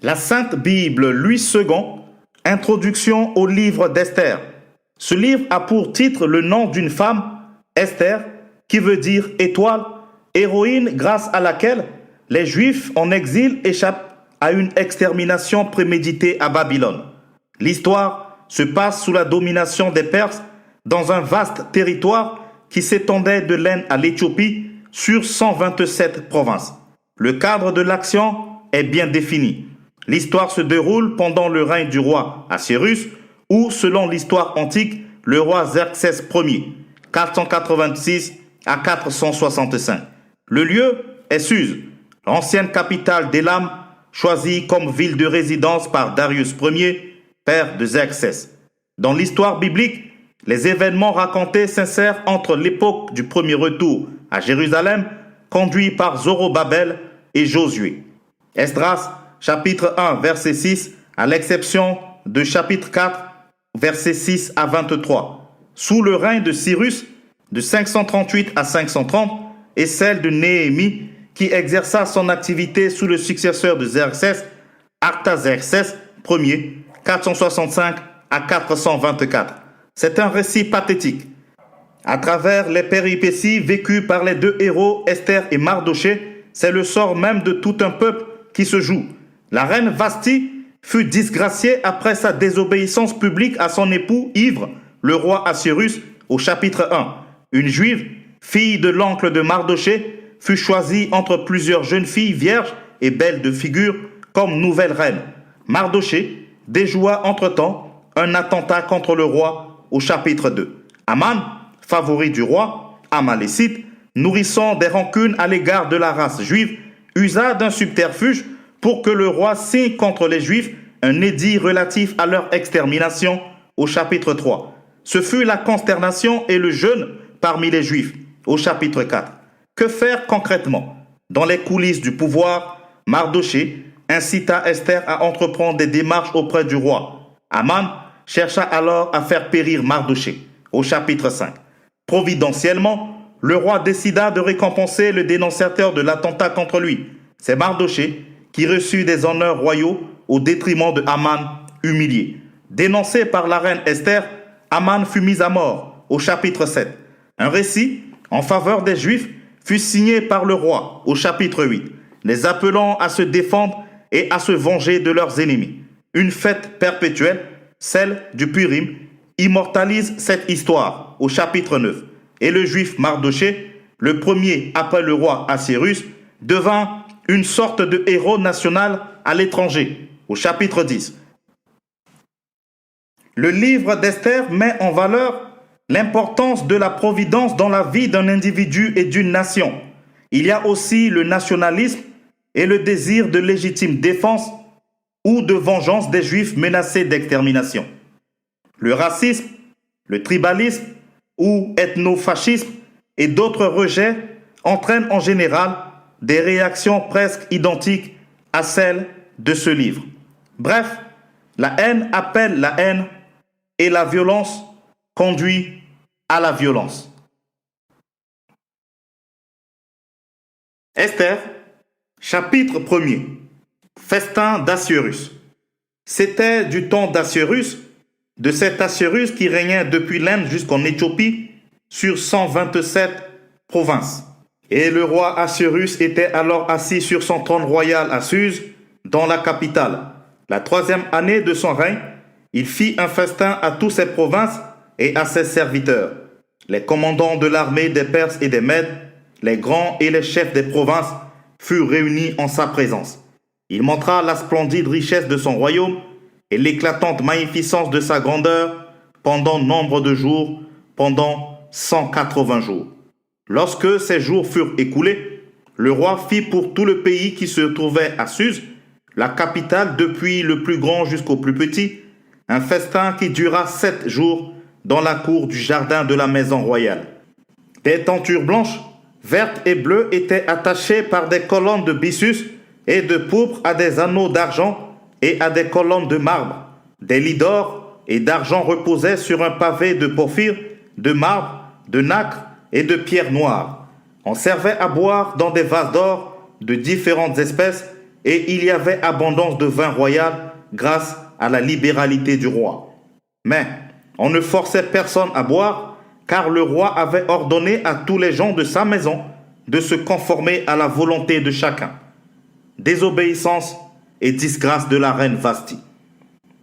La Sainte Bible, Louis II, Introduction au livre d'Esther. Ce livre a pour titre le nom d'une femme, Esther, qui veut dire étoile, héroïne grâce à laquelle les Juifs en exil échappent à une extermination préméditée à Babylone. L'histoire se passe sous la domination des Perses dans un vaste territoire qui s'étendait de l'Inde à l'Éthiopie sur 127 provinces. Le cadre de l'action est bien défini. L'histoire se déroule pendant le règne du roi Assuérus ou, selon l'histoire antique, le roi Xerxès Ier, 486 à 465. Le lieu est Suse, l'ancienne capitale d'Élam, choisie comme ville de résidence par Darius Ier, père de Xerxès. Dans l'histoire biblique, les événements racontés s'insèrent entre l'époque du premier retour à Jérusalem, conduit par Zorobabel et Josué. Esdras, chapitre 1, verset 6, à l'exception de chapitre 4, versets 6 à 23, sous le règne de Cyrus, de 538 à 530, et celle de Néhémie, qui exerça son activité sous le successeur de Xerxès, Artaxerxès Ier, 465 à 424. C'est un récit pathétique. À travers les péripéties vécues par les deux héros, Esther et Mardochée, c'est le sort même de tout un peuple qui se joue. La reine Vashti fut disgraciée après sa désobéissance publique à son époux ivre, le roi Assuérus, au chapitre 1. Une juive, fille de l'oncle de Mardochée, fut choisie entre plusieurs jeunes filles vierges et belles de figure comme nouvelle reine. Mardochée déjoua entre-temps un attentat contre le roi au chapitre 2. Aman, favori du roi, amalécite, nourrissant des rancunes à l'égard de la race juive, usa d'un subterfuge pour que le roi signe contre les Juifs un édit relatif à leur extermination au chapitre 3. Ce fut la consternation et le jeûne parmi les Juifs au chapitre 4. Que faire concrètement? Dans les coulisses du pouvoir, Mardochée incita Esther à entreprendre des démarches auprès du roi. Aman chercha alors à faire périr Mardochée au chapitre 5. Providentiellement, le roi décida de récompenser le dénonciateur de l'attentat contre lui. C'est Mardochée qui reçut des honneurs royaux au détriment de Aman, humilié. Dénoncé par la reine Esther, Aman fut mis à mort au chapitre 7. Un récit en faveur des Juifs fut signé par le roi au chapitre 8, les appelant à se défendre et à se venger de leurs ennemis. Une fête perpétuelle, celle du Purim, immortalise cette histoire au chapitre 9. Et le juif Mardochée, le premier après le roi Assuérus, devint une sorte de héros national à l'étranger, au chapitre 10. Le livre d'Esther met en valeur l'importance de la providence dans la vie d'un individu et d'une nation. Il y a aussi le nationalisme et le désir de légitime défense ou de vengeance des Juifs menacés d'extermination. Le racisme, le tribalisme ou ethnofascisme et d'autres rejets entraînent en général des réactions presque identiques à celles de ce livre. Bref, la haine appelle la haine et la violence conduit à la violence. Esther, chapitre 1er. Festin d'Assuérus. C'était du temps d'Assuérus, de cet Assuérus qui régnait depuis l'Inde jusqu'en Éthiopie sur 127 provinces. Et le roi Assuérus était alors assis sur son trône royal à Suse, dans la capitale. La 3e année de son règne, il fit un festin à toutes ses provinces et à ses serviteurs. Les commandants de l'armée des Perses et des Mèdes, les grands et les chefs des provinces furent réunis en sa présence. Il montra la splendide richesse de son royaume et l'éclatante magnificence de sa grandeur pendant nombre de jours, pendant 180 jours. Lorsque ces jours furent écoulés, le roi fit pour tout le pays qui se trouvait à Suse, la capitale depuis le plus grand jusqu'au plus petit, un festin qui dura 7 jours dans la cour du jardin de la maison royale. Des tentures blanches, vertes et bleues étaient attachées par des colonnes de byssus et de pourpre à des anneaux d'argent et à des colonnes de marbre. Des lits d'or et d'argent reposaient sur un pavé de porphyre, de marbre, de nacre et de pierres noires. On servait à boire dans des vases d'or de différentes espèces et il y avait abondance de vin royal grâce à la libéralité du roi. Mais on ne forçait personne à boire, car le roi avait ordonné à tous les gens de sa maison de se conformer à la volonté de chacun. Désobéissance et disgrâce de la reine Vashti.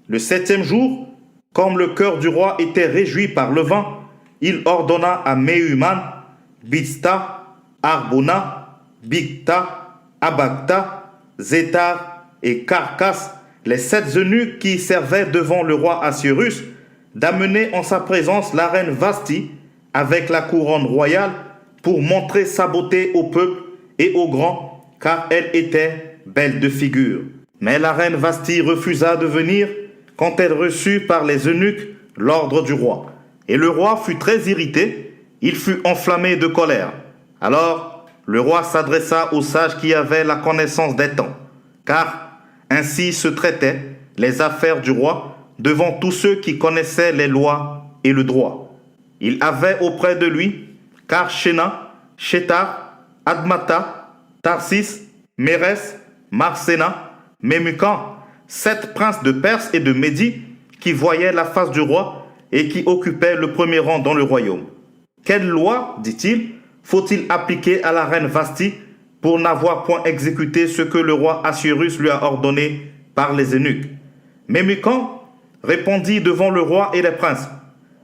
Le 7e jour, comme le cœur du roi était réjoui par le vin, il ordonna à Mehuman, Biztha, Arbona, Bigtha, Abagtha, Zétar et Carcas, les 7 eunuques qui servaient devant le roi Assuérus, d'amener en sa présence la reine Vashti avec la couronne royale pour montrer sa beauté au peuple et aux grands, car elle était belle de figure. Mais la reine Vashti refusa de venir quand elle reçut par les eunuques l'ordre du roi. Et le roi fut très irrité, il fut enflammé de colère. Alors le roi s'adressa aux sages qui avaient la connaissance des temps, car ainsi se traitaient les affaires du roi devant tous ceux qui connaissaient les lois et le droit. Il avait auprès de lui Karshena, Shetar, Admata, Tarsis, Mérès, Marsena, Memucan, 7 princes de Perse et de Médie qui voyaient la face du roi et qui occupaient le premier rang dans le royaume. Quelle loi, dit-il, faut-il appliquer à la reine Vashti pour n'avoir point exécuté ce que le roi Assuérus lui a ordonné par les eunuques? Memucan répondit devant le roi et les princes: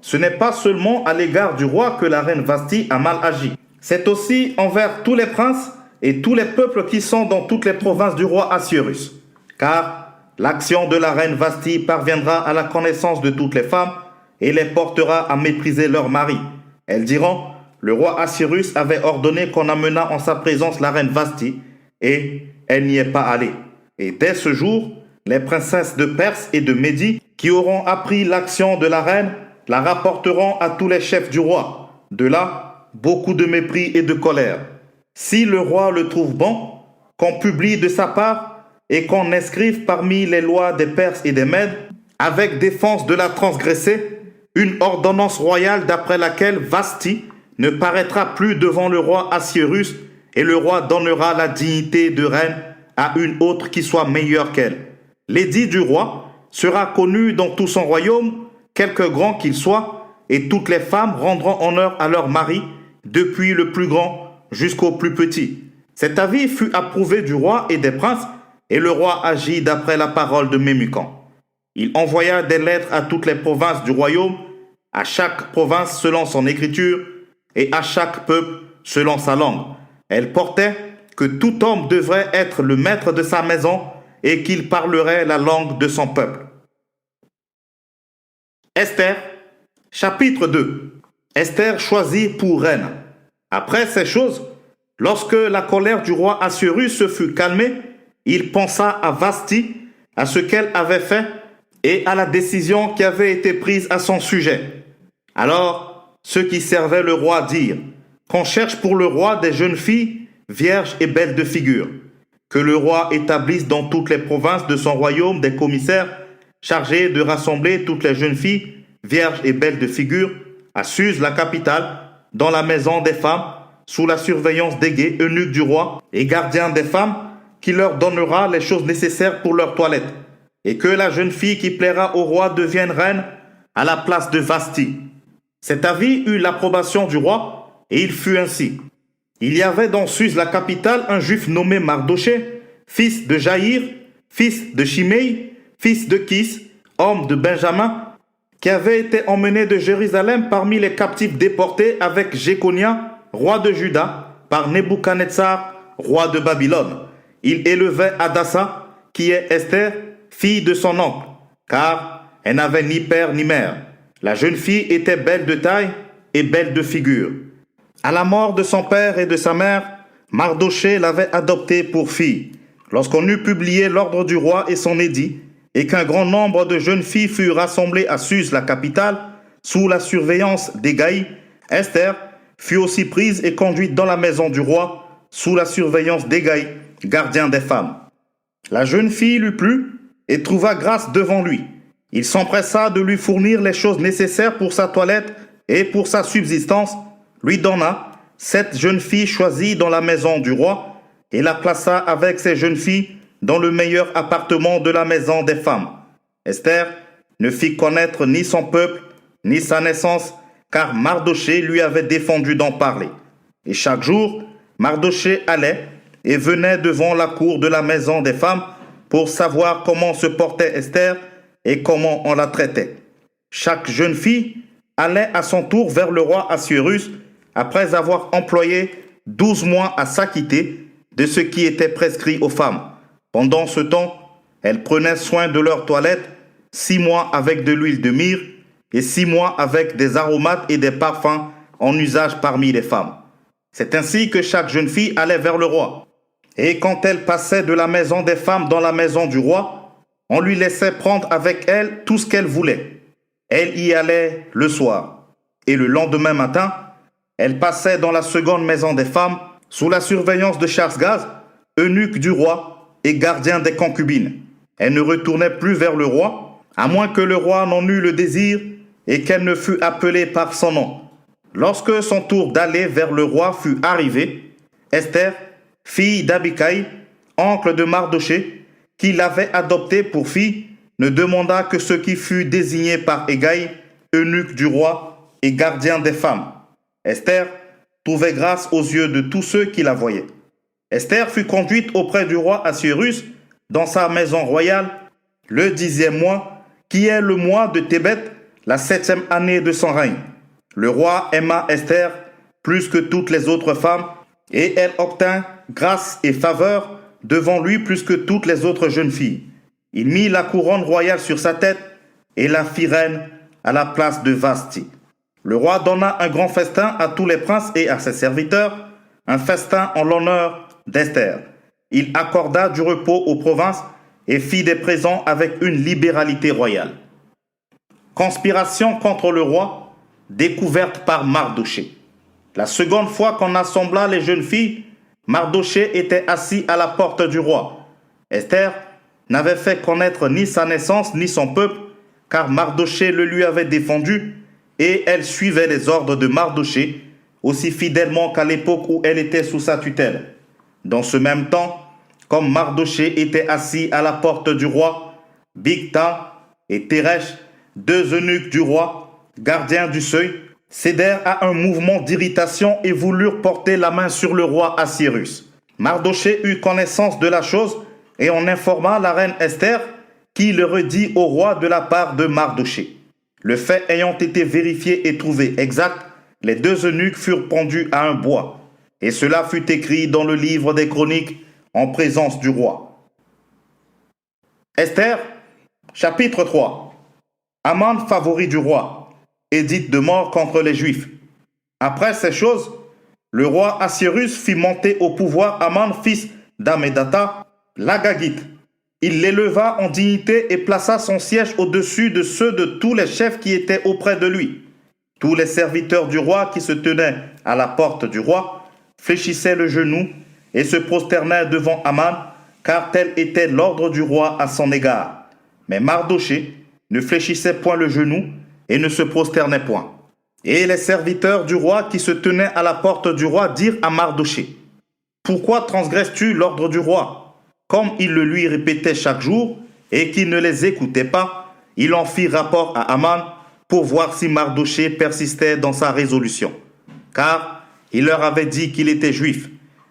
ce n'est pas seulement à l'égard du roi que la reine Vashti a mal agi, c'est aussi envers tous les princes et tous les peuples qui sont dans toutes les provinces du roi Assuérus. Car l'action de la reine Vashti parviendra à la connaissance de toutes les femmes et les portera à mépriser leurs maris. Elles diront: le roi Assuérus avait ordonné qu'on amenât en sa présence la reine Vashti, et elle n'y est pas allée. Et dès ce jour, les princesses de Perse et de Médie qui auront appris l'action de la reine la rapporteront à tous les chefs du roi. De là, beaucoup de mépris et de colère. Si le roi le trouve bon, qu'on publie de sa part et qu'on inscrive parmi les lois des Perses et des Mèdes, avec défense de la transgresser, une ordonnance royale d'après laquelle Vashti ne paraîtra plus devant le roi Assuérus, et le roi donnera la dignité de reine à une autre qui soit meilleure qu'elle. L'édit du roi sera connu dans tout son royaume, quelque grand qu'il soit, et toutes les femmes rendront honneur à leur mari, depuis le plus grand jusqu'au plus petit. Cet avis fut approuvé du roi et des princes, et le roi agit d'après la parole de Memucan. Il envoya des lettres à toutes les provinces du royaume, à chaque province selon son écriture, et à chaque peuple selon sa langue. Elle portait que tout homme devrait être le maître de sa maison et qu'il parlerait la langue de son peuple. Esther, chapitre 2. Esther choisie pour reine. Après ces choses, lorsque la colère du roi Assuérus se fut calmée, il pensa à Vashti, à ce qu'elle avait fait et à la décision qui avait été prise à son sujet. Alors, ceux qui servaient le roi dirent qu'on cherche pour le roi des jeunes filles, vierges et belles de figure, que le roi établisse dans toutes les provinces de son royaume des commissaires chargés de rassembler toutes les jeunes filles, vierges et belles de figure, à Suse, la capitale, dans la maison des femmes, sous la surveillance d'Égé, eunuque du roi et gardien des femmes, qui leur donnera les choses nécessaires pour leur toilette, et que la jeune fille qui plaira au roi devienne reine à la place de Vashti. Cet avis eut l'approbation du roi, et il fut ainsi. Il y avait dans Suse, la capitale, un juif nommé Mardoché, fils de Jaïr, fils de Shimei, fils de Kis, homme de Benjamin, qui avait été emmené de Jérusalem parmi les captifs déportés avec Jéconia, roi de Juda, par Nebuchadnezzar, roi de Babylone. Il élevait Hadassa, qui est Esther, fille de son oncle, car elle n'avait ni père ni mère. La jeune fille était belle de taille et belle de figure. À la mort de son père et de sa mère, Mardoché l'avait adoptée pour fille. Lorsqu'on eut publié l'ordre du roi et son édit, et qu'un grand nombre de jeunes filles furent rassemblées à Suse, la capitale, sous la surveillance d'Hégaï, Esther fut aussi prise et conduite dans la maison du roi, sous la surveillance d'Hégaï, gardien des femmes. La jeune fille lui plut et trouva grâce devant lui. Il s'empressa de lui fournir les choses nécessaires pour sa toilette et pour sa subsistance, lui donna 7 jeunes filles choisies dans la maison du roi et la plaça avec ces jeunes filles dans le meilleur appartement de la maison des femmes. Esther ne fit connaître ni son peuple, ni sa naissance, car Mardochée lui avait défendu d'en parler. Et chaque jour, Mardochée allait et venait devant la cour de la maison des femmes pour savoir comment se portait Esther et comment on la traitait. Chaque jeune fille allait à son tour vers le roi Assuérus après avoir employé 12 mois à s'acquitter de ce qui était prescrit aux femmes. Pendant ce temps, elles prenaient soin de leur toilette 6 mois avec de l'huile de myrrhe et 6 mois avec des aromates et des parfums en usage parmi les femmes. C'est ainsi que chaque jeune fille allait vers le roi. Et quand elle passait de la maison des femmes dans la maison du roi, on lui laissait prendre avec elle tout ce qu'elle voulait. Elle y allait le soir. Et le lendemain matin, elle passait dans la seconde maison des femmes sous la surveillance de Sharsgaz, eunuque du roi et gardien des concubines. Elle ne retournait plus vers le roi, à moins que le roi n'en eût le désir et qu'elle ne fût appelée par son nom. Lorsque son tour d'aller vers le roi fut arrivé, Esther, fille d'Abikaï, oncle de Mardochée, qui l'avait adoptée pour fille, ne demanda que ce qui fut désigné par Hégaï, eunuque du roi et gardien des femmes. Esther trouvait grâce aux yeux de tous ceux qui la voyaient. Esther fut conduite auprès du roi Assuérus dans sa maison royale le 10e mois, qui est le mois de Tébet, la 7e année de son règne. Le roi aima Esther plus que toutes les autres femmes, et elle obtint grâce et faveur devant lui plus que toutes les autres jeunes filles. Il mit la couronne royale sur sa tête et la fit reine à la place de Vasthi. Le roi donna un grand festin à tous les princes et à ses serviteurs, un festin en l'honneur d'Esther. Il accorda du repos aux provinces et fit des présents avec une libéralité royale. Conspiration contre le roi, découverte par Mardochée. La seconde fois qu'on assembla les jeunes filles, Mardochée était assis à la porte du roi. Esther n'avait fait connaître ni sa naissance ni son peuple, car Mardochée le lui avait défendu, et elle suivait les ordres de Mardochée aussi fidèlement qu'à l'époque où elle était sous sa tutelle. Dans ce même temps, comme Mardochée était assis à la porte du roi, Bigtha et Teresh, deux eunuques du roi, gardiens du seuil, cédèrent à un mouvement d'irritation et voulurent porter la main sur le roi Assuérus. Mardochée eut connaissance de la chose et on informa la reine Esther, qui le redit au roi de la part de Mardochée. Le fait ayant été vérifié et trouvé exact, les deux eunuques furent pendus à un bois, et cela fut écrit dans le livre des chroniques en présence du roi. Esther, chapitre 3. Aman, favori du roi, édite de mort contre les Juifs. Après ces choses, le roi Assuérus fit monter au pouvoir Aman, fils d'Amédatha, l'Agagite. Il l'éleva en dignité et plaça son siège au-dessus de ceux de tous les chefs qui étaient auprès de lui. Tous les serviteurs du roi qui se tenaient à la porte du roi fléchissaient le genou et se prosternaient devant Aman, car tel était l'ordre du roi à son égard. Mais Mardochée ne fléchissait point le genou et ne se prosternait point. Et les serviteurs du roi qui se tenaient à la porte du roi dirent à Mardochée: « Pourquoi transgresses-tu l'ordre du roi ?» Comme il le lui répétait chaque jour et qu'il ne les écoutait pas, il en fit rapport à Aman pour voir si Mardochée persistait dans sa résolution. Car il leur avait dit qu'il était juif.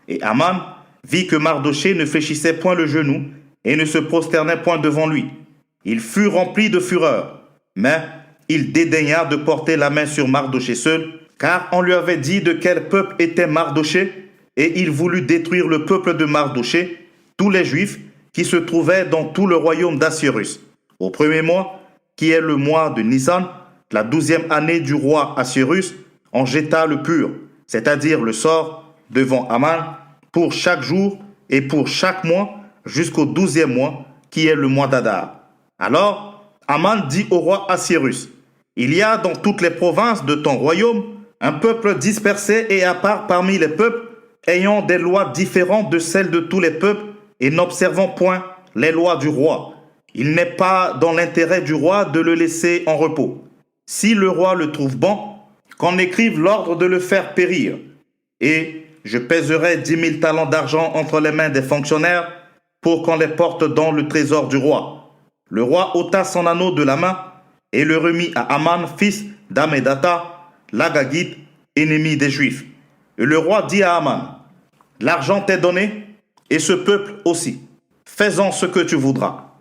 Et Aman vit que Mardochée ne fléchissait point le genou et ne se prosternait point devant lui. Il fut rempli de fureur, mais il dédaigna de porter la main sur Mardochée seul, car on lui avait dit de quel peuple était Mardochée, et il voulut détruire le peuple de Mardochée, tous les Juifs qui se trouvaient dans tout le royaume d'Assuérus. Au premier mois, qui est le mois de Nisan, la 12e année du roi Assuérus, on jeta le pur, c'est-à-dire le sort, devant Aman, pour chaque jour et pour chaque mois, jusqu'au 12e mois, qui est le mois d'Adar. Alors, Aman dit au roi Assuérus: « Il y a dans toutes les provinces de ton royaume un peuple dispersé et à part parmi les peuples, ayant des lois différentes de celles de tous les peuples, et n'observant point les lois du roi. Il n'est pas dans l'intérêt du roi de le laisser en repos. Si le roi le trouve bon, qu'on écrive l'ordre de le faire périr. Et je pèserai 10 000 talents d'argent entre les mains des fonctionnaires, pour qu'on les porte dans le trésor du roi. Le roi ôta son anneau de la main et le remit à Aman, fils d'Amedata, l'Agagite, ennemi des Juifs. Et le roi dit à Aman, « L'argent t'est donné, et ce peuple aussi. Fais-en ce que tu voudras. »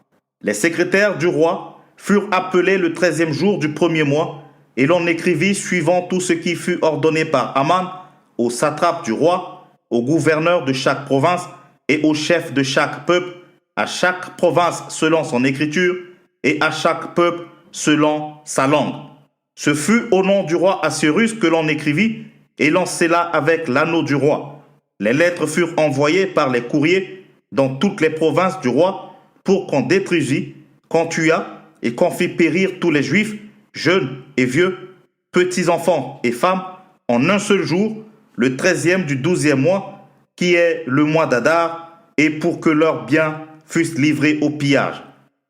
Les secrétaires du roi furent appelés le 13e jour du premier mois, et l'on écrivit suivant tout ce qui fut ordonné par Aman, au satrape du roi, au gouverneur de chaque province et au chef de chaque peuple, à chaque province selon son écriture et à chaque peuple selon sa langue. Ce fut au nom du roi Assuérus que l'on écrivit et l'on scella avec l'anneau du roi. Les lettres furent envoyées par les courriers dans toutes les provinces du roi pour qu'on détruisît, qu'on tuât et qu'on fit périr tous les Juifs, jeunes et vieux, petits enfants et femmes, en un seul jour, le 13e du 12e mois, qui est le mois d'Adar, et pour que leurs biens fussent livrés au pillage.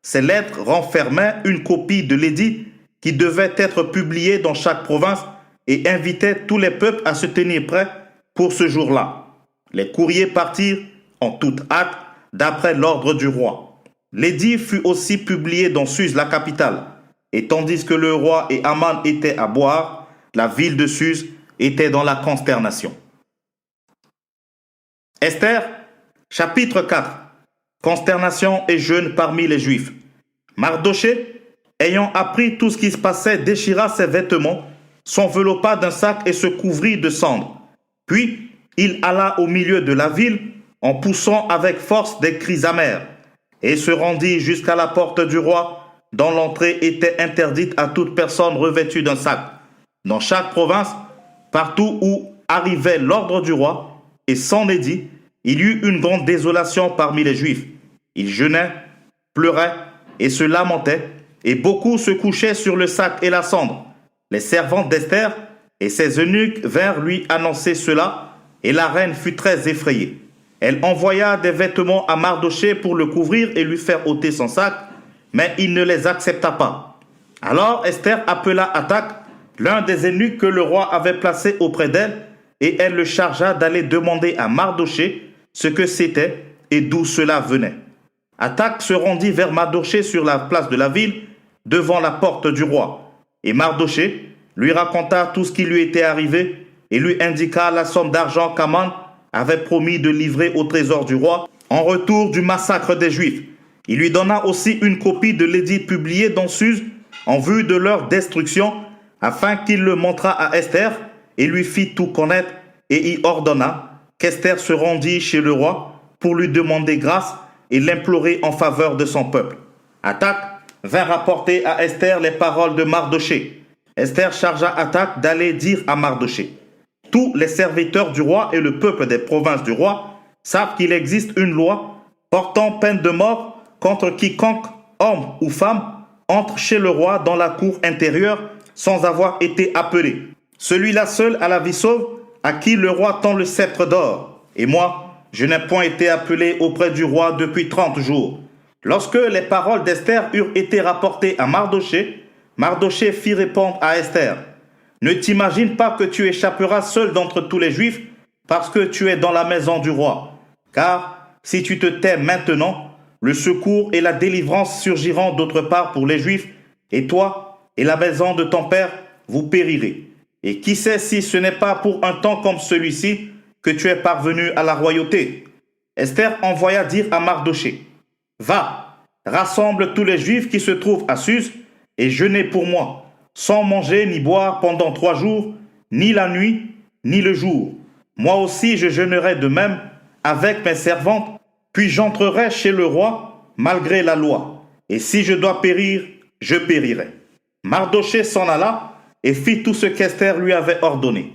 Ces lettres renfermaient une copie de l'édit qui devait être publié dans chaque province et invitaient tous les peuples à se tenir prêts pour ce jour-là. Les courriers partirent en toute hâte d'après l'ordre du roi. L'édit fut aussi publié dans Suse, la capitale, et tandis que le roi et Aman étaient à boire, la ville de Suse était dans la consternation. Esther, chapitre 4. Consternation et jeûne parmi les Juifs. Mardoché, ayant appris tout ce qui se passait, déchira ses vêtements, s'enveloppa d'un sac et se couvrit de cendres. Puis, il alla au milieu de la ville en poussant avec force des cris amers et se rendit jusqu'à la porte du roi, dont l'entrée était interdite à toute personne revêtue d'un sac. Dans chaque province, partout où arrivait l'ordre du roi et son édit, il y eut une grande désolation parmi les Juifs. Ils jeûnaient, pleuraient et se lamentaient, et beaucoup se couchaient sur le sac et la cendre. Les servantes d'Esther et ses eunuques vinrent lui annoncer cela, et la reine fut très effrayée. Elle envoya des vêtements à Mardoché pour le couvrir et lui faire ôter son sac, mais il ne les accepta pas. Alors Esther appela Attaque, l'un des eunuques que le roi avait placé auprès d'elle, et elle le chargea d'aller demander à Mardoché ce que c'était et d'où cela venait. Attaque se rendit vers Mardoché sur la place de la ville, devant la porte du roi. Et Mardoché lui raconta tout ce qui lui était arrivé et lui indiqua la somme d'argent qu'Aman avait promis de livrer au trésor du roi en retour du massacre des Juifs. Il lui donna aussi une copie de l'édit publié dans Suse en vue de leur destruction, afin qu'il le montrât à Esther et lui fit tout connaître, et y ordonna qu'Esther se rendît chez le roi pour lui demander grâce et l'implorer en faveur de son peuple. Attaque vint rapporter à Esther les paroles de Mardoché. Esther chargea Attaque d'aller dire à Mardoché: « Tous les serviteurs du roi et le peuple des provinces du roi savent qu'il existe une loi portant peine de mort contre quiconque, homme ou femme, entre chez le roi dans la cour intérieure sans avoir été appelé. Celui-là seul a la vie sauve, à qui le roi tend le sceptre d'or. Et moi, je n'ai point été appelé auprès du roi depuis 30 jours. » Lorsque les paroles d'Esther eurent été rapportées à Mardoché, Mardoché fit répondre à Esther: « Ne t'imagine pas que tu échapperas seul d'entre tous les Juifs, parce que tu es dans la maison du roi. Car si tu te tais maintenant, le secours et la délivrance surgiront d'autre part pour les Juifs, et toi et la maison de ton père, vous périrez. Et qui sait si ce n'est pas pour un temps comme celui-ci que tu es parvenu à la royauté. » Esther envoya dire à Mardoché: « Va, rassemble tous les Juifs qui se trouvent à Suse, et jeûnez pour moi, sans manger ni boire pendant 3 jours, ni la nuit, ni le jour. Moi aussi je jeûnerai de même avec mes servantes, puis j'entrerai chez le roi malgré la loi. Et si je dois périr, je périrai. » Mardoché s'en alla et fit tout ce qu'Esther lui avait ordonné.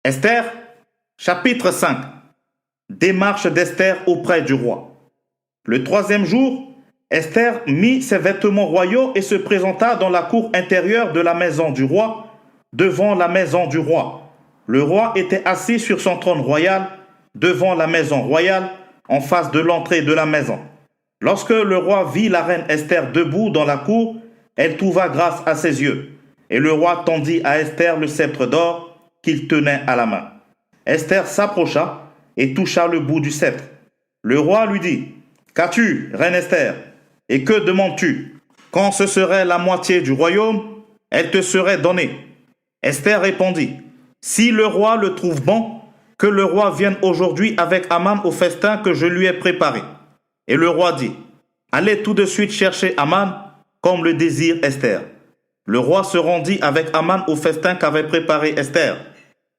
Esther, chapitre 5. Démarche d'Esther auprès du roi. Le 3e jour, Esther mit ses vêtements royaux et se présenta dans la cour intérieure de la maison du roi, devant la maison du roi. Le roi était assis sur son trône royal, devant la maison royale, en face de l'entrée de la maison. Lorsque le roi vit la reine Esther debout dans la cour, elle trouva grâce à ses yeux. Et le roi tendit à Esther le sceptre d'or qu'il tenait à la main. Esther s'approcha et toucha le bout du sceptre. Le roi lui dit, qu'as-tu, reine Esther, et que demandes-tu? Quand ce serait la moitié du royaume, elle te serait donnée. Esther répondit, si le roi le trouve bon, que le roi vienne aujourd'hui avec Aman au festin que je lui ai préparé. Et le roi dit, allez tout de suite chercher Aman, comme le désire Esther. Le roi se rendit avec Aman au festin qu'avait préparé Esther.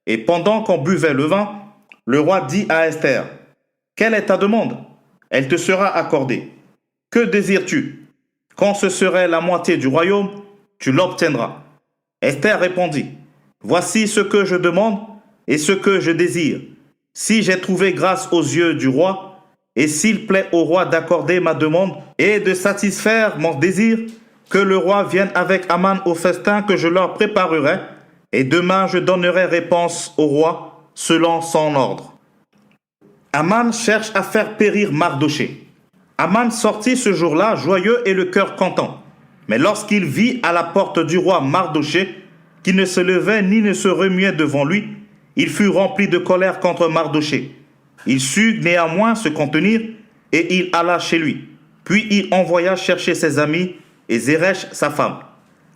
Et pendant qu'on buvait le vin, le roi dit à Esther, quelle est ta demande? Elle te sera accordée. Que désires-tu? Quand ce serait la moitié du royaume, tu l'obtiendras. Esther répondit, voici ce que je demande et ce que je désire. Si j'ai trouvé grâce aux yeux du roi, et s'il plaît au roi d'accorder ma demande et de satisfaire mon désir, que le roi vienne avec Aman au festin que je leur préparerai, et demain je donnerai réponse au roi selon son ordre. Aman cherche à faire périr Mardoché. Aman sortit ce jour-là joyeux et le cœur content. Mais lorsqu'il vit à la porte du roi Mardoché, qui ne se levait ni ne se remuait devant lui, il fut rempli de colère contre Mardoché. Il sut néanmoins se contenir et il alla chez lui. Puis il envoya chercher ses amis et Zeresh sa femme.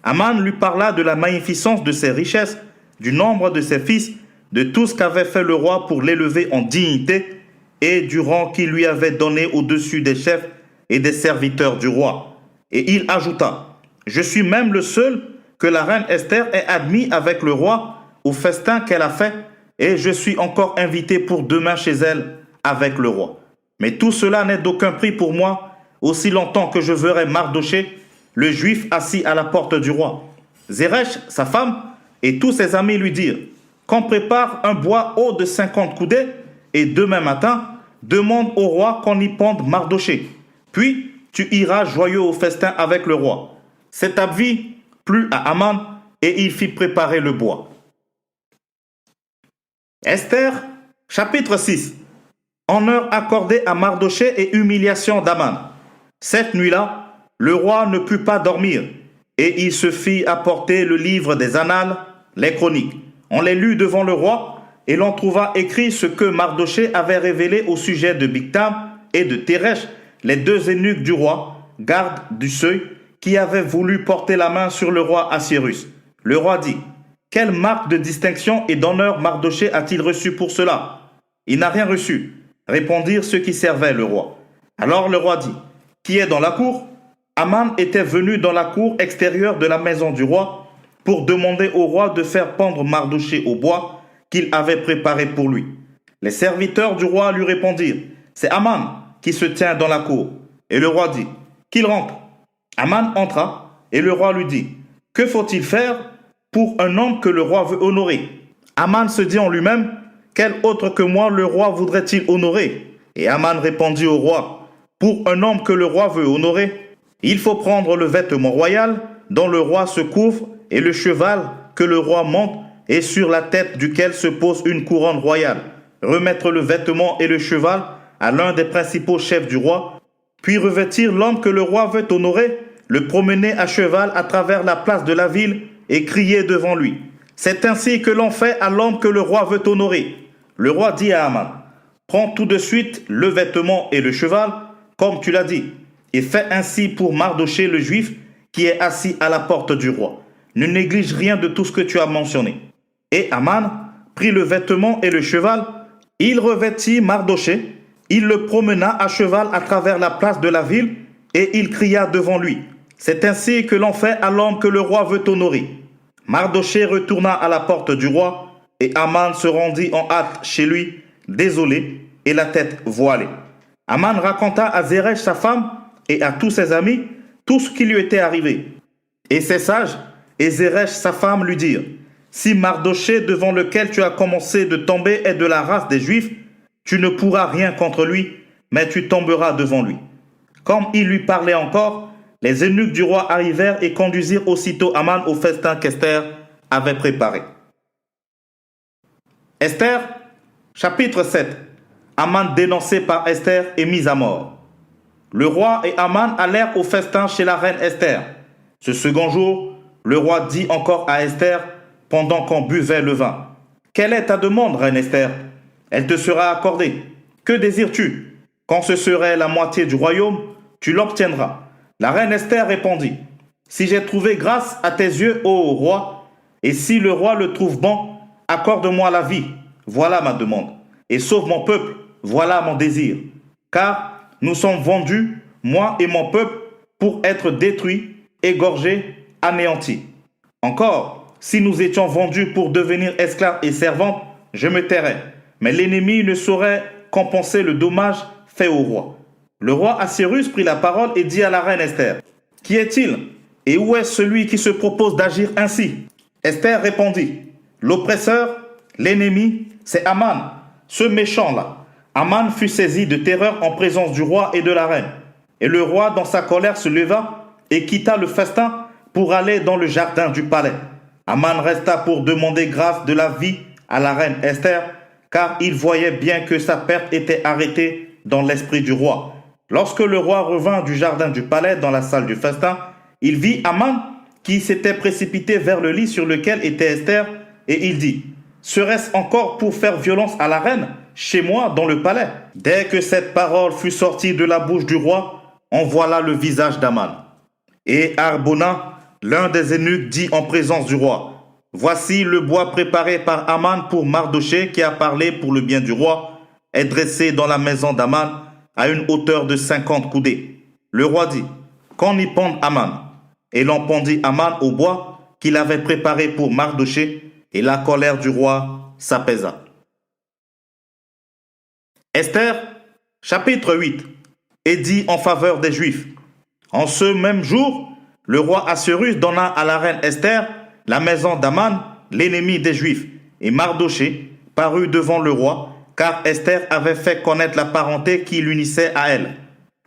Aman lui parla de la magnificence de ses richesses, du nombre de ses fils, de tout ce qu'avait fait le roi pour l'élever en dignité et du rang qu'il lui avait donné au-dessus des chefs et des serviteurs du roi. Et il ajouta, je suis même le seul que la reine Esther ait admis avec le roi au festin qu'elle a fait, et je suis encore invité pour demain chez elle avec le roi. Mais tout cela n'est d'aucun prix pour moi, aussi longtemps que je verrai Mardoché, le juif assis à la porte du roi. Zeresh, sa femme, et tous ses amis lui dirent, qu'on prépare un bois haut de 50 coudées, et demain matin, demande au roi qu'on y pende Mardoché. Puis tu iras joyeux au festin avec le roi. Cet avis plut à Aman, et il fit préparer le bois. Esther, chapitre 6. Honneur accordé à Mardoché et humiliation d'Aman. Cette nuit-là, le roi ne put pas dormir, et il se fit apporter le livre des annales, les chroniques. On les lut devant le roi, et l'on trouva écrit ce que Mardoché avait révélé au sujet de Bigtam et de Téresh, les deux eunuques du roi, gardes du seuil, qui avaient voulu porter la main sur le roi Assuérus. Le roi dit, quelle marque de distinction et d'honneur Mardoché a-t-il reçu pour cela? Il n'a rien reçu, répondirent ceux qui servaient le roi. Alors le roi dit, qui est dans la cour? Aman était venu dans la cour extérieure de la maison du roi pour demander au roi de faire pendre Mardoché au bois qu'il avait préparé pour lui. Les serviteurs du roi lui répondirent, c'est Aman qui se tient dans la cour. Et le roi dit, qu'il rentre. Aman entra et le roi lui dit, que faut-il faire pour un homme que le roi veut honorer? Aman se dit en lui-même, quel autre que moi le roi voudrait-il honorer? Et Aman répondit au roi, pour un homme que le roi veut honorer, il faut prendre le vêtement royal dont le roi se couvre et le cheval que le roi monte et sur la tête duquel se pose une couronne royale, remettre le vêtement et le cheval à l'un des principaux chefs du roi, puis revêtir l'homme que le roi veut honorer, le promener à cheval à travers la place de la ville et crier devant lui. C'est ainsi que l'on fait à l'homme que le roi veut honorer. Le roi dit à Aman, prends tout de suite le vêtement et le cheval, comme tu l'as dit, et fais ainsi pour Mardoché le juif qui est assis à la porte du roi. Ne néglige rien de tout ce que tu as mentionné. Et Aman prit le vêtement et le cheval, il revêtit Mardoché, il le promena à cheval à travers la place de la ville, et il cria devant lui. C'est ainsi que l'on fait à l'homme que le roi veut honorer. Mardoché retourna à la porte du roi, et Aman se rendit en hâte chez lui, désolé et la tête voilée. Aman raconta à Zeresh sa femme et à tous ses amis tout ce qui lui était arrivé. Et ses sages et Zeresh sa femme lui dirent, si Mardoché devant lequel tu as commencé de tomber est de la race des Juifs, tu ne pourras rien contre lui, mais tu tomberas devant lui. Comme il lui parlait encore, les eunuques du roi arrivèrent et conduisirent aussitôt Aman au festin qu'Esther avait préparé. Esther, chapitre 7. Aman dénoncé par Esther et mis à mort. Le roi et Aman allèrent au festin chez la reine Esther. Ce second jour, le roi dit encore à Esther, pendant qu'on buvait le vin, « Quelle est ta demande, reine Esther? Elle te sera accordée. Que désires-tu? Quand ce serait la moitié du royaume, tu l'obtiendras. La reine Esther répondit, si j'ai trouvé grâce à tes yeux, ô roi, et si le roi le trouve bon, accorde-moi la vie, voilà ma demande, et sauve mon peuple, voilà mon désir. Car nous sommes vendus, moi et mon peuple, pour être détruits, égorgés, anéantis. Encore, si nous étions vendus pour devenir esclaves et servantes, je me tairais. Mais l'ennemi ne saurait compenser le dommage fait au roi. Le roi Assuérus prit la parole et dit à la reine Esther, « Qui est-il et où est celui qui se propose d'agir ainsi ?» Esther répondit, « L'oppresseur, l'ennemi, c'est Aman, ce méchant-là. » Aman fut saisi de terreur en présence du roi et de la reine. Et le roi, dans sa colère, se leva et quitta le festin pour aller dans le jardin du palais. Aman resta pour demander grâce de la vie à la reine Esther, car il voyait bien que sa perte était arrêtée dans l'esprit du roi. Lorsque le roi revint du jardin du palais dans la salle du festin, il vit Aman qui s'était précipité vers le lit sur lequel était Esther, et il dit, « Serait-ce encore pour faire violence à la reine, chez moi, dans le palais ?» Dès que cette parole fut sortie de la bouche du roi, on voilà le visage d'Aman. Et Harbona, l'un des eunuques, dit en présence du roi, « Voici le bois préparé par Aman pour Mardochée qui a parlé pour le bien du roi, est dressé dans la maison d'Aman à une hauteur de 50 coudées. » Le roi dit, « Qu'on y pende Aman. » Et l'on pendit Aman au bois qu'il avait préparé pour Mardochée, et la colère du roi s'apaisa. Esther, chapitre 8, est dit en faveur des Juifs. En ce même jour, le roi Assuérus donna à la reine Esther la maison d'Aman, l'ennemi des Juifs, et Mardochée parut devant le roi, car Esther avait fait connaître la parenté qui l'unissait à elle.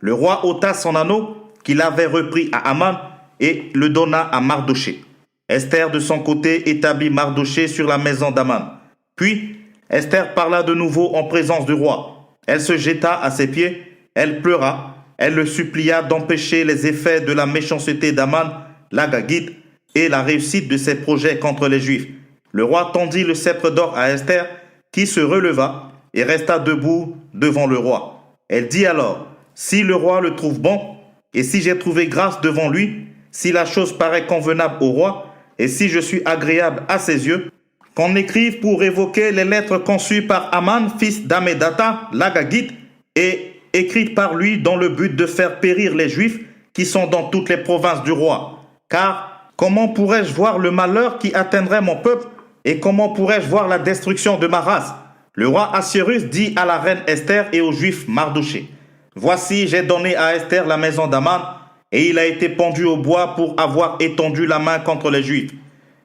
Le roi ôta son anneau qu'il avait repris à Aman et le donna à Mardochée. Esther, de son côté, établit Mardochée sur la maison d'Aman. Puis, Esther parla de nouveau en présence du roi. Elle se jeta à ses pieds, elle pleura, elle le supplia d'empêcher les effets de la méchanceté d'Aman, l'Agagite, et la réussite de ses projets contre les Juifs. Le roi tendit le sceptre d'or à Esther, qui se releva et resta debout devant le roi. Elle dit alors, « Si le roi le trouve bon, et si j'ai trouvé grâce devant lui, si la chose paraît convenable au roi, et si je suis agréable à ses yeux, qu'on écrive pour révoquer les lettres conçues par Aman, fils d'Amedata, l'Agagite, et écrites par lui dans le but de faire périr les Juifs qui sont dans toutes les provinces du roi. Car comment pourrais-je voir le malheur qui atteindrait mon peuple, et comment pourrais-je voir la destruction de ma race ?» Le roi Assuérus dit à la reine Esther et aux Juifs Mardochée, « Voici, j'ai donné à Esther la maison d'Aman, et il a été pendu au bois pour avoir étendu la main contre les Juifs.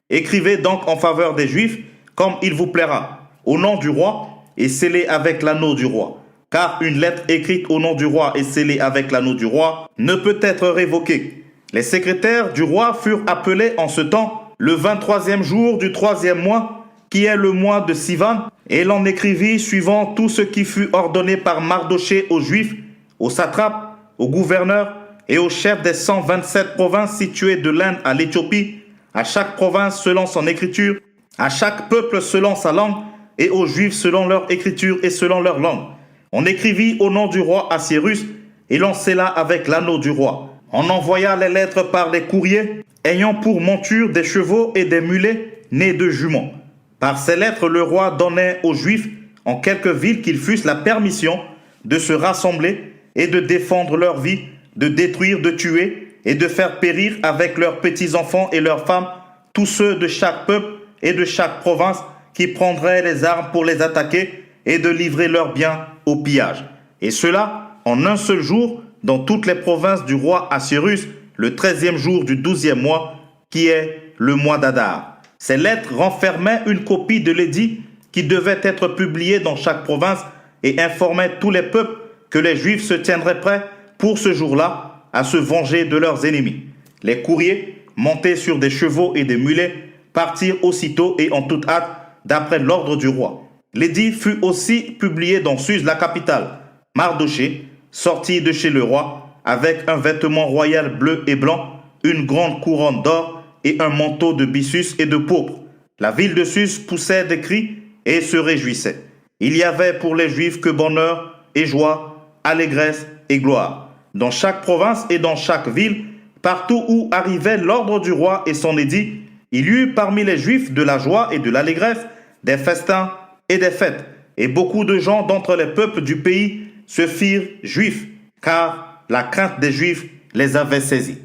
Écrivez donc en faveur des Juifs, comme il vous plaira, au nom du roi, et scellez avec l'anneau du roi. Car une lettre écrite au nom du roi et scellée avec l'anneau du roi ne peut être révoquée. » Les secrétaires du roi furent appelés en ce temps le 23e jour du 3e mois, qui est le mois de Sivan, et l'on écrivit suivant tout ce qui fut ordonné par Mardochée aux Juifs, aux satrapes, aux gouverneurs et aux chefs des 127 provinces situées de l'Inde à l'Éthiopie, à chaque province selon son écriture, à chaque peuple selon sa langue, et aux Juifs selon leur écriture et selon leur langue. On écrivit au nom du roi Assuérus, et l'on scella avec l'anneau du roi. On envoya les lettres par les courriers, ayant pour monture des chevaux et des mulets nés de juments. Par ces lettres, le roi donnait aux Juifs, en quelques villes qu'ils fussent, la permission de se rassembler et de défendre leur vie, de détruire, de tuer et de faire périr avec leurs petits-enfants et leurs femmes tous ceux de chaque peuple et de chaque province qui prendraient les armes pour les attaquer et de livrer leurs biens au pillage. Et cela en un seul jour dans toutes les provinces du roi Assuérus, le 13e jour du 12e mois, qui est le mois d'Adar. Ces lettres renfermaient une copie de l'édit qui devait être publié dans chaque province et informaient tous les peuples que les Juifs se tiendraient prêts pour ce jour-là à se venger de leurs ennemis. Les courriers, montés sur des chevaux et des mulets, partirent aussitôt et en toute hâte d'après l'ordre du roi. L'édit fut aussi publié dans Suse, la capitale. Mardochée sortit de chez le roi avec un vêtement royal bleu et blanc, une grande couronne d'or et un manteau de byssus et de pourpre. La ville de Suse poussait des cris et se réjouissait. Il y avait pour les Juifs que bonheur et joie, allégresse et gloire. Dans chaque province et dans chaque ville, partout où arrivait l'ordre du roi et son édit, il y eut parmi les Juifs de la joie et de l'allégresse, des festins et des fêtes. Et beaucoup de gens d'entre les peuples du pays se firent juifs, car la crainte des Juifs les avait saisis.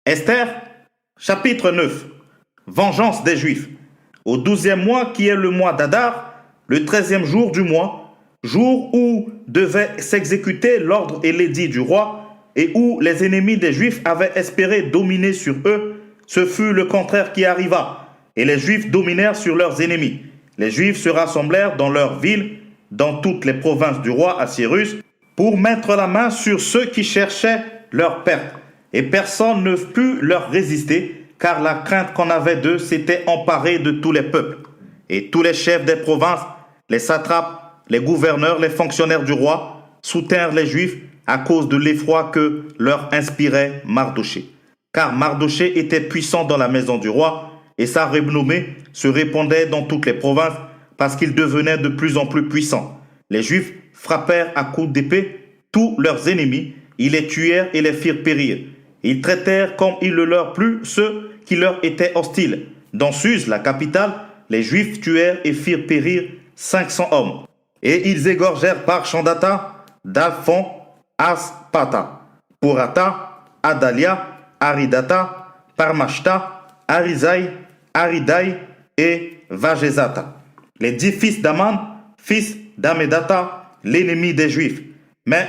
Esther, chapitre 9. Vengeance des Juifs. Au 12e mois, qui est le mois d'Adar, le 13e jour du mois, jour où devait s'exécuter l'ordre et l'édit du roi, et où les ennemis des Juifs avaient espéré dominer sur eux, ce fut le contraire qui arriva, et les Juifs dominèrent sur leurs ennemis. Les Juifs se rassemblèrent dans leurs villes, dans toutes les provinces du roi Assyrus, pour mettre la main sur ceux qui cherchaient leur perte. Et personne ne put leur résister, car la crainte qu'on avait d'eux s'était emparée de tous les peuples. Et tous les chefs des provinces, les satrapes, les gouverneurs, les fonctionnaires du roi, soutinrent les Juifs à cause de l'effroi que leur inspirait Mardochée. Car Mardochée était puissant dans la maison du roi, et sa renommée se répandait dans toutes les provinces, parce qu'il devenait de plus en plus puissant. Les Juifs frappèrent à coups d'épée tous leurs ennemis, ils les tuèrent et les firent périr. Ils traitèrent comme il le leur plut ceux qui leur étaient hostiles. Dans Suse, la capitale, les Juifs tuèrent et firent périr 500 hommes. Et ils égorgèrent par Chandata, Dalphon, Aspata, Porata, Adalia, Aridata, Parmashta, Arisaï, Aridaï et Vagezata. Les 10 fils d'Aman, fils d'Amedata, l'ennemi des Juifs. Mais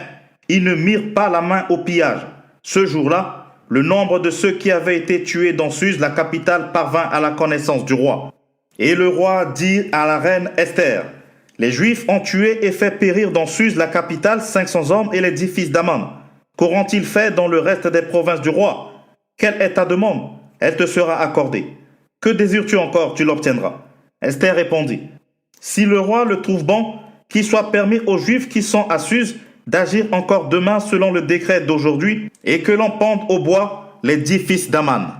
ils ne mirent pas la main au pillage. Ce jour-là, le nombre de ceux qui avaient été tués dans Suse, la capitale, parvint à la connaissance du roi. Et le roi dit à la reine Esther, « Les Juifs ont tué et fait périr dans Suse, la capitale, 500 hommes et les 10 fils d'Aman. Qu'auront-ils fait dans le reste des provinces du roi? Quelle est ta demande? Elle te sera accordée. Que désires-tu encore? Tu l'obtiendras. » Esther répondit, « Si le roi le trouve bon, qu'il soit permis aux Juifs qui sont à Suse d'agir encore demain selon le décret d'aujourd'hui, et que l'on pende au bois les 10 fils d'Aman. »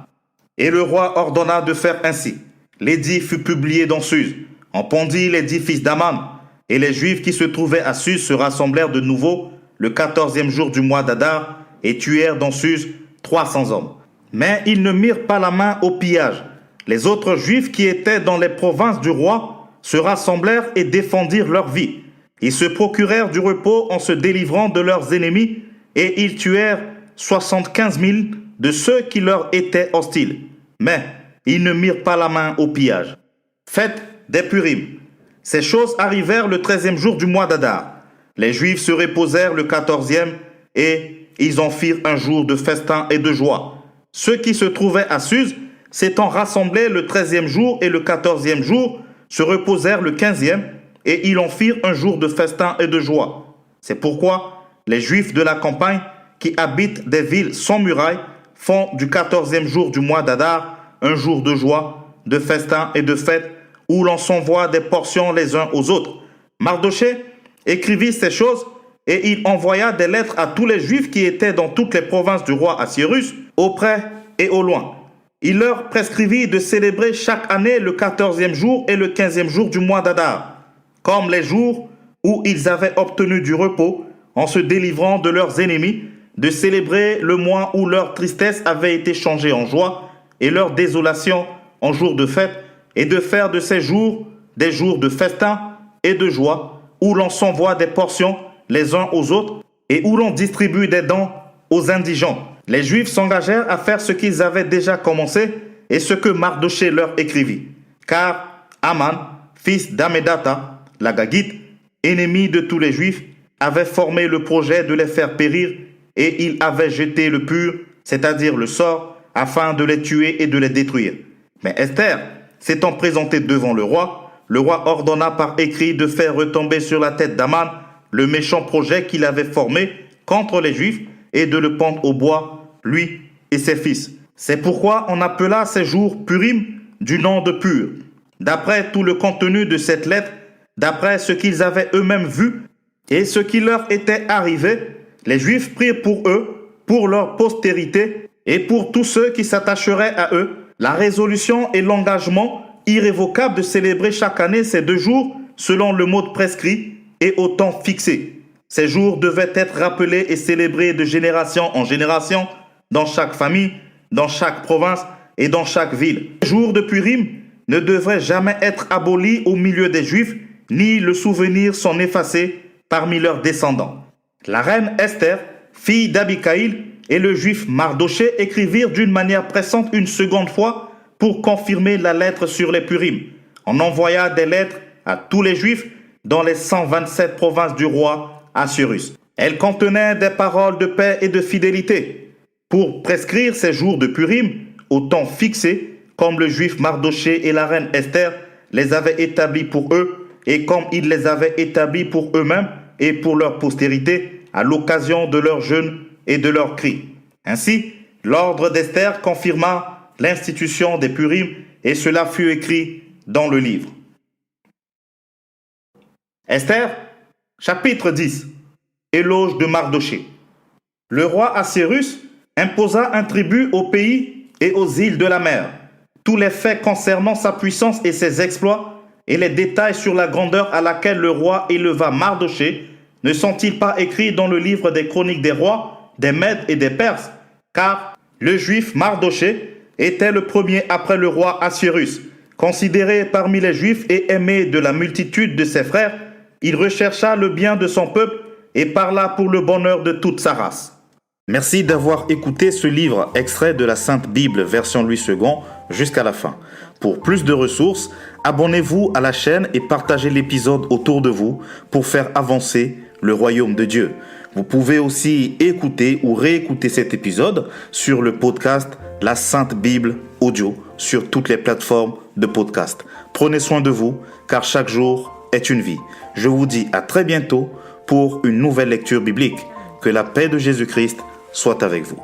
Et le roi ordonna de faire ainsi. L'édit fut publié dans Suse. On pendit les 10 fils d'Aman, et les Juifs qui se trouvaient à Suse se rassemblèrent de nouveau le 14e jour du mois d'Adar, et tuèrent dans Suse 300 hommes. Mais ils ne mirent pas la main au pillage. Les autres Juifs qui étaient dans les provinces du roi se rassemblèrent et défendirent leur vie. Ils se procurèrent du repos en se délivrant de leurs ennemis, et ils tuèrent 75 000 de ceux qui leur étaient hostiles. Mais ils ne mirent pas la main au pillage. Fête des Purim. Ces choses arrivèrent le 13e jour du mois d'Adar. Les Juifs se reposèrent le 14e, et ils en firent un jour de festin et de joie. Ceux qui se trouvaient à Suse, s'étant rassemblés le 13e jour et le 14e jour, se reposèrent le 15e, et ils en firent un jour de festin et de joie. C'est pourquoi les Juifs de la campagne qui habitent des villes sans murailles font du 14e jour du mois d'Adar un jour de joie, de festin et de fête, où l'on s'envoie des portions les uns aux autres. Mardochée écrivit ces choses, et il envoya des lettres à tous les Juifs qui étaient dans toutes les provinces du roi Assyrus, au près et au loin. Il leur prescrivit de célébrer chaque année le 14e jour et le 15e jour du mois d'Adar, comme les jours où ils avaient obtenu du repos en se délivrant de leurs ennemis, de célébrer le mois où leur tristesse avait été changée en joie et leur désolation en jours de fête, et de faire de ces jours des jours de festin et de joie, où l'on s'envoie des portions les uns aux autres et où l'on distribue des dons aux indigents. Les Juifs s'engagèrent à faire ce qu'ils avaient déjà commencé et ce que Mardochée leur écrivit. Car Aman, fils d'Amedata, l'Agagite, ennemi de tous les Juifs, avait formé le projet de les faire périr, et il avait jeté le pur, c'est-à-dire le sort, afin de les tuer et de les détruire. Mais Esther, s'étant présentée devant le roi ordonna par écrit de faire retomber sur la tête d'Aman le méchant projet qu'il avait formé contre les Juifs et de le pendre au bois, lui et ses fils. C'est pourquoi on appela ces jours Purim du nom de Pur. D'après tout le contenu de cette lettre, d'après ce qu'ils avaient eux-mêmes vu et ce qui leur était arrivé, les Juifs prirent pour eux, pour leur postérité et pour tous ceux qui s'attacheraient à eux, la résolution et l'engagement irrévocable de célébrer chaque année ces 2 jours selon le mode prescrit, et au temps fixé. Ces jours devaient être rappelés et célébrés de génération en génération dans chaque famille, dans chaque province et dans chaque ville. Les jours de Purim ne devraient jamais être abolis au milieu des Juifs, ni le souvenir s'en effacer parmi leurs descendants. La reine Esther, fille d'Abikaïl, et le juif Mardoché écrivirent d'une manière pressante une seconde fois pour confirmer la lettre sur les Purim. On envoya des lettres à tous les Juifs dans les 127 provinces du roi Assuérus. Elles contenaient des paroles de paix et de fidélité pour prescrire ces jours de Purim au temps fixé, comme le juif Mardoché et la reine Esther les avaient établis pour eux et comme ils les avaient établis pour eux-mêmes et pour leur postérité à l'occasion de leur jeûne et de leurs cris. Ainsi, l'ordre d'Esther confirma l'institution des Purim et cela fut écrit dans le livre. Esther, chapitre 10. Éloge de Mardoché. Le roi Assuérus imposa un tribut au pays et aux îles de la mer. Tous les faits concernant sa puissance et ses exploits et les détails sur la grandeur à laquelle le roi éleva Mardoché ne sont-ils pas écrits dans le livre des chroniques des rois, des Mèdes et des Perses? Car le juif Mardoché était le premier après le roi Assuérus. Considéré parmi les Juifs et aimé de la multitude de ses frères, il rechercha le bien de son peuple et parla pour le bonheur de toute sa race. Merci d'avoir écouté ce livre extrait de la Sainte Bible version Louis II jusqu'à la fin. Pour plus de ressources, abonnez-vous à la chaîne et partagez l'épisode autour de vous pour faire avancer le royaume de Dieu. Vous pouvez aussi écouter ou réécouter cet épisode sur le podcast La Sainte Bible Audio sur toutes les plateformes de podcast. Prenez soin de vous car chaque jour est une vie. Je vous dis à très bientôt pour une nouvelle lecture biblique. Que la paix de Jésus-Christ soit avec vous.